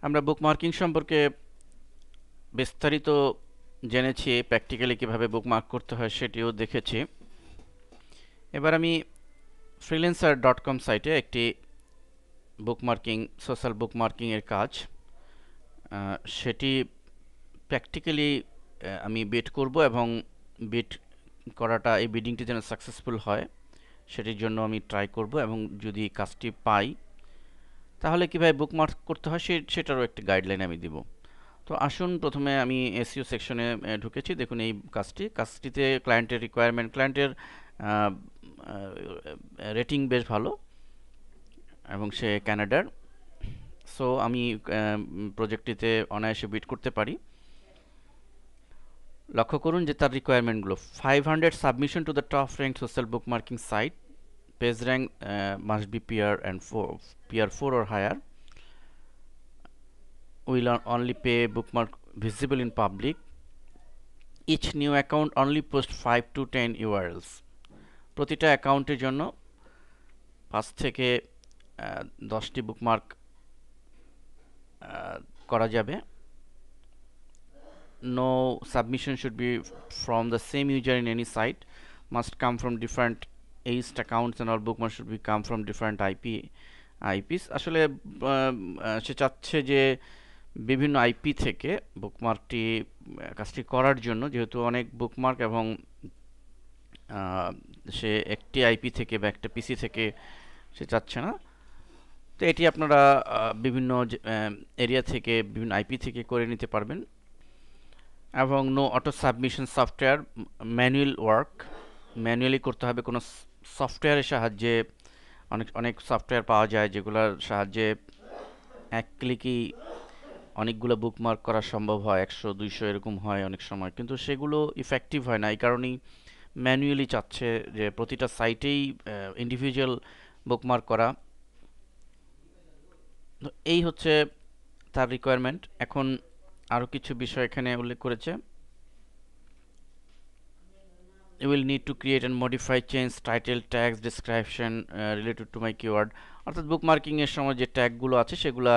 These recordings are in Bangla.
আমরা বুকমার্কিং সম্পর্কে বিস্তারিত জেনেছি, প্র্যাকটিক্যালি কিভাবে বুকমার্ক করতে হয় সেটিও দেখেছি। এবার আমি freelancer.com সাইটে একটি বুকমার্কিং, সোশ্যাল বুকমার্কিং এর কাজ, সেটি প্র্যাকটিক্যালি আমি বিড করব এবং বিড করাটা, এই বিডিংটি যেন সাকসেসফুল হয় সেটির জন্য আমি ট্রাই করব, এবং যদি কাজটি পাই তাহলে কিভাবে বুকমার্ক করতে হয় সেটারও একটি গাইডলাইন আমি দিব। তো আসুন, প্রথমে আমি এসইও সেকশনে ঢুকেছি। দেখুন এই কাজটিতে ক্লায়েন্টের রিকোয়ারমেন্ট, ক্লায়েন্টের রেটিং বেশ ভালো এবং সে কানাডার। সো আমি প্রজেক্টটিতে অনায়াসে বিড করতে পারি। লক্ষ্য করুন যে তার রিকোয়ারমেন্টগুলো: 500 submission to the top rank social bookmarking site, page rank must be PR 4 or higher, will only pay bookmark visible in public, each new account only post 5 to 10 URLs, প্রতিটা অ্যাকাউন্টের জন্য 5 থেকে 10টি বুকমার্ক করা যাবে। No submission should be from the same user in any site, must come from different aged accounts, and all bookmarks should be come from different IPs। আসলে সে চাচ্ছে যে বিভিন্ন আইপি থেকে বুকমার্কটি, কাজটি করার জন্য, যেহেতু অনেক বুকমার্ক এবং সে একটি আইপি থেকে বা একটা পিসি থেকে সে চাচ্ছে না। তো এটি আপনারা বিভিন্ন এরিয়া থেকে, বিভিন্ন আইপি থেকে করে নিতে পারবেন। এবং no auto submission software, manual work, manually করতে হবে কোনো সফটওয়্যারের সাহায্যে। অনেক অনেক সফটওয়্যার পাওয়া যায় যেগুলোর সাহায্যে এক ক্লিকই অনেকগুলো বুকমার্ক করা সম্ভব হয়, 100 200 এরকম হয় অনেক সময়, কিন্তু সেগুলো ইফেক্টিভ হয় না। এই কারণেই ম্যানুয়ালি চাচ্ছে যে প্রতিটা সাইটেই ইন্ডিভিজুয়াল বুকমার্ক করা। তো এই হচ্ছে তার রিকোয়ারমেন্ট। এখন আরও কিছু বিষয় এখানে উল্লেখ করেছে। You will need to create and modify, change title, tags, description related to my keyword। অর্থাৎ বুকমার্কিং এর সময় যে ট্যাগগুলো আছে সেগুলো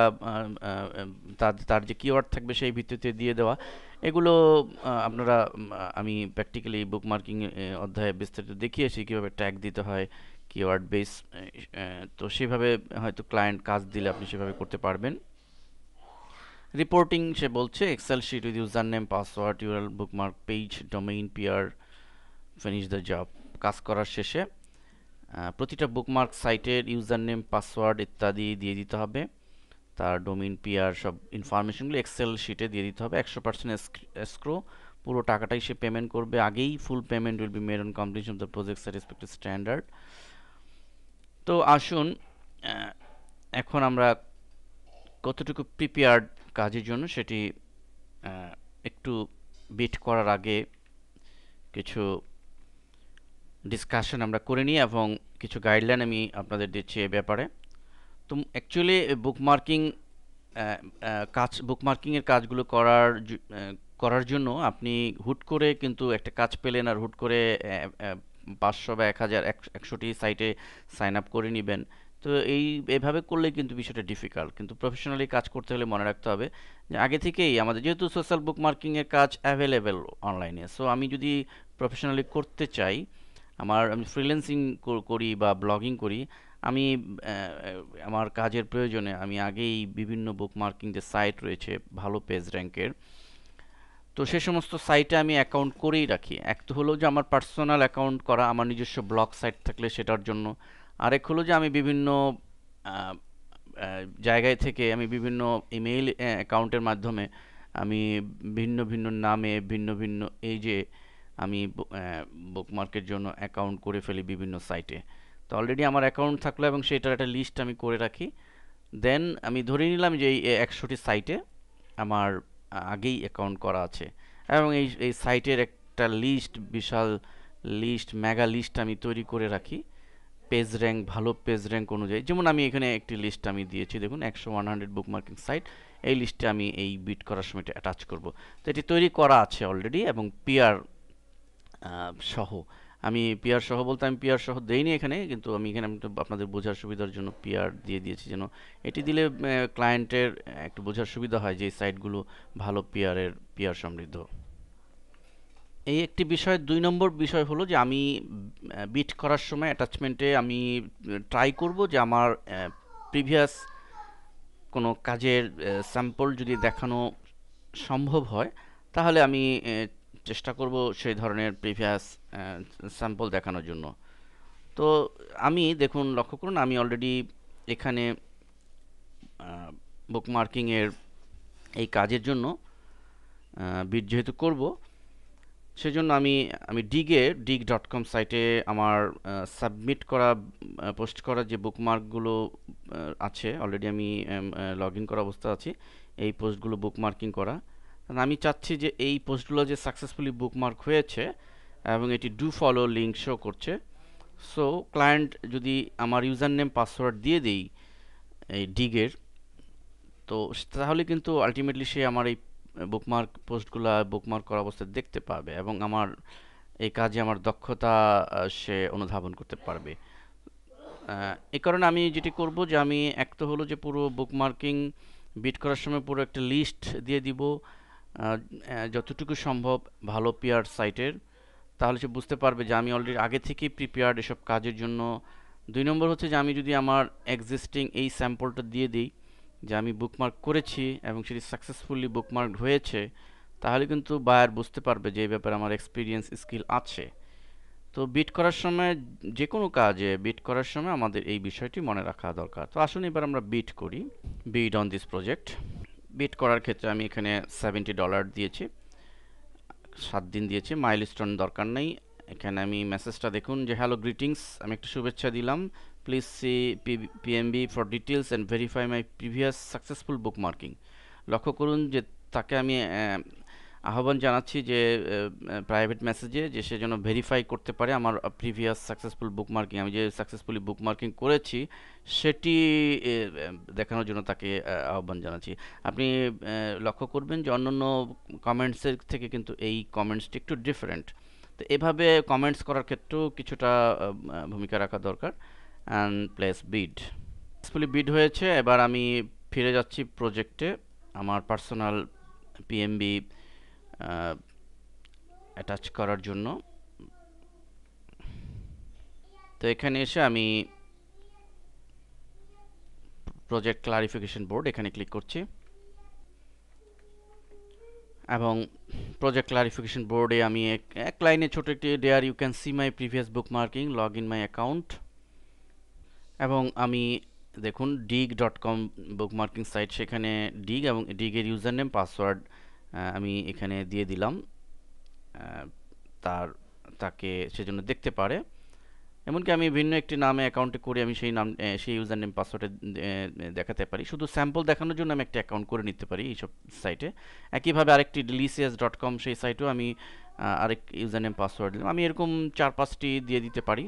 তার যে কিওয়ার্ড থাকবে সেই ভিত্তিতে দিয়ে দেওয়া। এগুলো আপনারা, আমি প্র্যাকটিক্যালি বুকমার্কিং অধ্যায়ে বিস্তারিত দেখিয়েছি কীভাবে ট্যাগ দিতে হয়, কিওয়ার্ড বেস। তো সেভাবে হয়তো ক্লায়েন্ট কাজ দিলে আপনি সেভাবে করতে পারবেন। রিপোর্টিং, সে বলছে excel sheet with user name, password, URL, bookmark page, domain, PR, finish the job. কাজ করার শেষে প্রতিটা বুকমার্ক সাইটের ইউজার নেম, পাসওয়ার্ড ইত্যাদি দিয়ে দিতে হবে। তার ডোমেইন, পিআর সব ইনফরমেশনগুলো এক্সেল শিটে দিয়ে দিতে হবে। 100% এসক্রো, পুরো টাকাটাই সে পেমেন্ট করবে আগেই। Full payment will be made on completion of the project respective standard. তো আসুন, এখন আমরা কতটুকু প্রিপেয়ার্ড কাজের জন্য সেটি একটু বিট করার আগে কিছু ডিসকাশন আমরা করে নিই এবং কিছু গাইডলাইন আমি আপনাদের দিচ্ছি এ ব্যাপারে। তো অ্যাকচুয়ালি বুকমার্কিংয়ের কাজগুলো করার জন্য আপনি হুট করে কিন্তু একটা কাজ পেলেন আর হুট করে 500 বা 1000 100টি সাইটে সাইন আপ করে নেবেন। তো এভাবে করলে কিন্তু বিষয়টা ডিফিকাল্ট। কিন্তু প্রফেশনালি কাজ করতে হলে মনে রাখতে হবে যে আগে থেকেই আমাদের, যেহেতু সোশ্যাল বুকমার্কিংয়ের কাজ অ্যাভেলেবেল অনলাইনে, সো আমি যদি প্রফেশনালি করতে চাই, আমি ফ্রিল্যান্সিং করি বা ব্লগিং করি, আমি আমার কাজের প্রয়োজনে আমি আগেই বিভিন্ন বুকমার্কিং যে সাইট রয়েছে ভালো পেজ র্যাঙ্কের, তো সে সমস্ত সাইটে আমি অ্যাকাউন্ট করেই রাখি। এক তো হলো যে আমার পার্সোনাল অ্যাকাউন্ট করা, আমার নিজস্ব ব্লগ সাইট থাকলে সেটার জন্য। আরেক হলো যে আমি বিভিন্ন আহ, জায়গায় থেকে আমি বিভিন্ন ইমেইল অ্যাকাউন্টের মাধ্যমে আমি ভিন্ন ভিন্ন নামে, ভিন্ন ভিন্ন এই যে আমি বুকমার্কের জন্য অ্যাকাউন্ট করে ফেলি বিভিন্ন সাইটে। তো অলরেডি আমার অ্যাকাউন্ট থাকলো এবং সেটার একটা লিস্ট আমি করে রাখি। দেন আমি ধরে নিলাম যে এই 100টি সাইটে আমার আগেই অ্যাকাউন্ট করা আছে, এবং এই সাইটের একটা লিস্ট, বিশাল লিস্ট, মেগা লিস্ট আমি তৈরি করে রাখি পেজ র্যাঙ্ক, ভালো পেজ র্যাঙ্ক অনুযায়ী। যেমন আমি এখানে একটি লিস্ট আমি দিয়েছি, দেখুন 100 বুকমার্কিং সাইট। এই লিস্টে আমি এই বিট করার সময় অ্যাটাচ করব। তো এটি তৈরি করা আছে অলরেডি এবং পিআর সহ। আমি পিআর সহ বলতে আমি পিআর সহ দেইনি এখানে, কিন্তু আমি এখানে একটু আপনাদের বোঝার সুবিধার জন্য পিআর দিয়ে দিয়েছি, যেন এটি দিলে ক্লায়েন্টের একটু বোঝার সুবিধা হয় যে এই সাইটগুলো ভালো পিআর সমৃদ্ধ। এই একটি বিষয়। ২ নম্বর বিষয় হলো যে আমি বিট করার সময় অ্যাটাচমেন্টে আমি ট্রাই করব যে আমার প্রিভিয়াস কোনো কাজের স্যাম্পল যদি দেখানো সম্ভব হয়, তাহলে আমি চেষ্টা করব সেই ধরনের প্রিভিয়াস স্যাম্পল দেখানোর জন্য। তো আমি দেখুন, লক্ষ্য করুন আমি অলরেডি এখানে বুকমার্কিংয়ের এই কাজের জন্য বিট যেহেতু করব, সেজন্য আমি আমি dig.com সাইটে আমার সাবমিট করা পোস্ট করা যে বুকমার্কগুলো আছে, অলরেডি আমি লগ ইন করা অবস্থা আছি, এই পোস্টগুলো বুকমার্কিং করা। কারণ আমি চাচ্ছি যে এই পোস্টগুলো যে সাকসেসফুলি বুকমার্ক হয়েছে এবং এটি ডু ফলো লিঙ্ক শো করছে। সো ক্লায়েন্ট যদি আমার ইউজার নেম পাসওয়ার্ড দিয়ে দিই এই ডিগের, তো তাহলে কিন্তু আলটিমেটলি সে আমার এই বুকমার্ক পোস্টগুলো বুকমার্ক করা অবস্থায় দেখতে পাবে এবং আমার এই কাজে আমার দক্ষতা সে অনুধাবন করতে পারবে। এই কারণে আমি যেটি করব যে আমি এক তো হলো যে পুরো বুকমার্কিং বিট করার সময় পুরো একটা লিস্ট দিয়ে দিব যতটুকু সম্ভব ভালো পিআর সাইটের, তাহলে সে বুঝতে পারবে যে আমি অলরেডি আগে থেকেই প্রিপেয়ার্ড এসব কাজের জন্য। ২ নম্বর হচ্ছে যে আমি যদি আমার এক্সিস্টিং এই স্যাম্পলটা দিয়ে দিই যে আমি বুকমার্ক করেছি এবং সেটি সাকসেসফুলি বুকমার্ক হয়েছে, তাহলে কিন্তু বায়ার বুঝতে পারবে যে এই ব্যাপারে আমার এক্সপিরিয়েন্স স্কিল আছে। তো বিট করার সময়, যে কোনো কাজে বিট করার সময় আমাদের এই বিষয়টি মনে রাখা দরকার। তো আসুন এবার আমরা বিট করি, বিড অন দিস প্রজেক্ট। বিট করার ক্ষেত্রে আমি এখানে $70 দিয়েছি, 7 দিন দিয়েছি, মাইলস্টোন দরকার নেই। এখানে আমি মেসেজটা দেখুন যে হ্যালো গ্রিটিংস, আমি একটা শুভেচ্ছা দিলাম, please see PMB for details and verify my previous successful book marking. লক্ষ্য করুন যে তাকে আমি আহ্বান জানাচ্ছি যে প্রাইভেট মেসেজে, যে সে যেন ভেরিফাই করতে পারে আমার প্রিভিয়াস সাকসেসফুল বুক মার্কিং, আমি যে সাকসেসফুলি বুক মার্কিং করেছি সেটি দেখানোর জন্য তাকে আহ্বান জানাচ্ছি। আপনি লক্ষ্য করবেন যে অন্যান্য কমেন্টসের থেকে কিন্তু এই কমেন্টসটি একটু ডিফারেন্ট। তো এভাবে কমেন্টস করার ক্ষেত্রেও কিছুটা ভূমিকা রাখা দরকার। অ্যান্ড প্লেস বিড, সাকসেসফুলি বিড হয়েছে। এবার আমি ফিরে যাচ্ছি প্রজেক্টে, আমার পার্সোনাল পিএমবি অ্যাটাচ করার জন্য। তো এখানে এসে আমি প্রজেক্ট ক্লারিফিকেশন বোর্ড এখানে ক্লিক করছি এবং প্রজেক্ট ক্লারিফিকেশন বোর্ডে আমি এক লাইনে ছোট একটি there you can see my previous bookmarking, log in my account, এবং আমি দেখুন dig.com বুক মার্কিং সাইট, সেখানে ডিগ এবং ডিগের ইউজার নেম পাসওয়ার্ড আমি এখানে দিয়ে দিলাম, তাকে সেজন্য দেখতে পারে। এমনকি আমি ভিন্ন একটি নামে অ্যাকাউন্টে করে আমি সেই নাম সেই ইউজার নেম পাসওয়ার্ডে দেখাতে পারি। শুধু স্যাম্পল দেখানোর জন্য আমি একটা অ্যাকাউন্ট করে নিতে পারি এইসব সাইটে। একইভাবে আরেকটি delicious.com সেই সাইটেও আমি আরেক ইউজার নেম পাসওয়ার্ড দিলাম। আমি এরকম 4-5টি দিয়ে দিতে পারি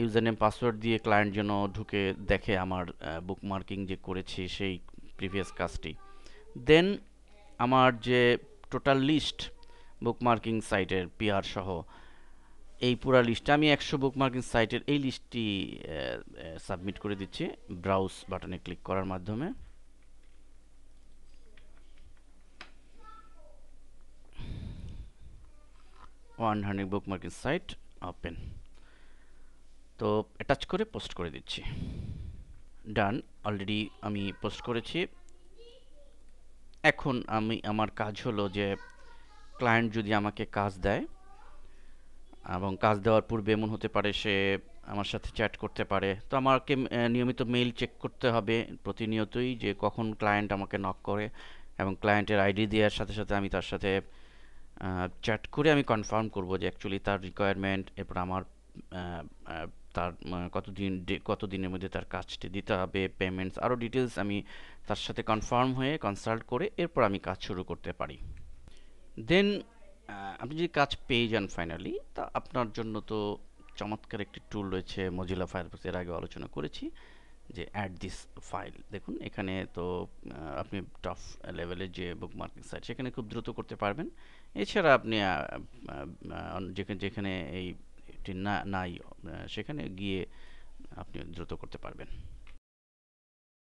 ইউজার নেম পাসওয়ার্ড দিয়ে, ক্লায়েন্ট যেন ঢুকে দেখে আমার বুক মার্কিং যে করেছি সেই প্রিভিয়াস কাজটি। দেন আমার যে টোটাল লিস্ট বুক মার্কিং সাইটের পিআর সহ, এই পুরা লিস্টটা আমি 100 বুকমার্কিং সাইটের এই লিস্টটি সাবমিট করে দিচ্ছি ব্রাউজ বাটনে ক্লিক করার মাধ্যমে। বুকমার্কিং সাইট ওপেন, তো অ্যাটাচ করে পোস্ট করে দিচ্ছি। ডান, অলরেডি আমি পোস্ট করেছি। এখন আমার কাজ হলো যে ক্লায়েন্ট যদি আমাকে কাজ দেয়, এবং কাজ দেওয়ার পূর্বে এমন হতে পারে সে আমার সাথে চ্যাট করতে পারে, তো আমাকে নিয়মিত মেইল চেক করতে হবে প্রতিনিয়তই যে কখন ক্লায়েন্ট আমাকে নক করে, এবং ক্লায়েন্টের আইডি দেওয়ার সাথে সাথে আমি তার সাথে চ্যাট করে আমি কনফার্ম করব যে অ্যাকচুয়ালি তার রিকোয়ারমেন্ট, এরপর আমার তার কতদিনের মধ্যে তার কাজটি দিতে হবে, পেমেন্টস, আরও ডিটেলস আমি তার সাথে কনফার্ম হয়ে কনসাল্ট করে এরপর আমি কাজ শুরু করতে পারি। দেন আপনি যদি কাজ পেয়ে যান ফাইনালি, তা আপনার জন্য তো চমৎকার একটি টুল রয়েছে মজিলা ফায়ারফক্স, এর আগে আলোচনা করেছি যে অ্যাড দিস ফাইল। দেখুন এখানে তো আপনি টপ লেভেলের যে বুকমার্কিং সাইট সেখানে খুব দ্রুত করতে পারবেন। এছাড়া আপনি যেখানে যেখানে এই প্রজেক্টটি নাই, সেখানে গিয়ে আপনি দ্রুত করতে পারবেন।